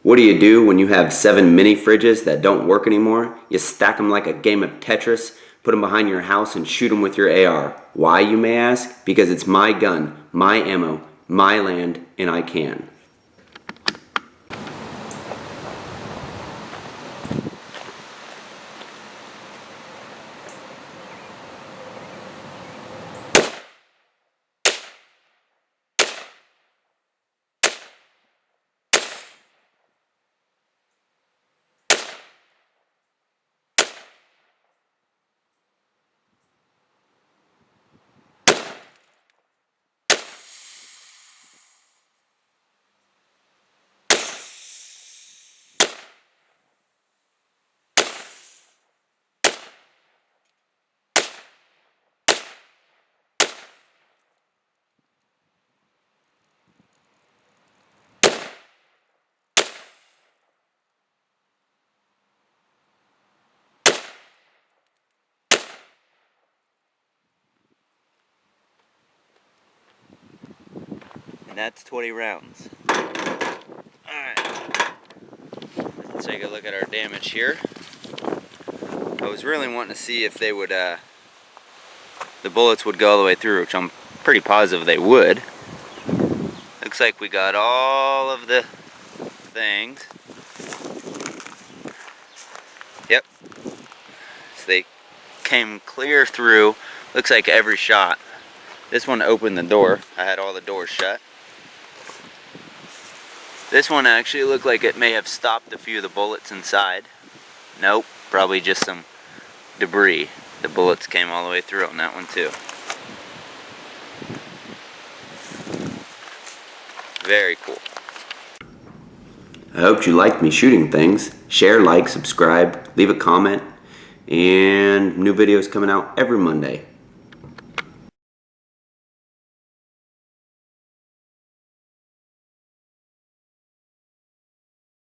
What do you do when you have 7 mini fridges that don't work anymore? You stack them like a game of Tetris, put them behind your house, and shoot them with your AR. Why, you may ask? Because it's my gun, my ammo, my land, and I can. And that's 20 rounds. Alright, let's take a look at our damage here. I was really wanting to see if they would, the bullets would go all the way through, which I'm pretty positive they would. Looks like we got all of the things. Yep. So they came clear through. Looks like every shot. This one opened the door. I had all the doors shut. This one actually looked like it may have stopped a few of the bullets inside. Nope, probably just some debris. The bullets came all the way through on that one too. Very cool. I hope you liked me shooting things. Share, like, subscribe, leave a comment, and new videos coming out every Monday.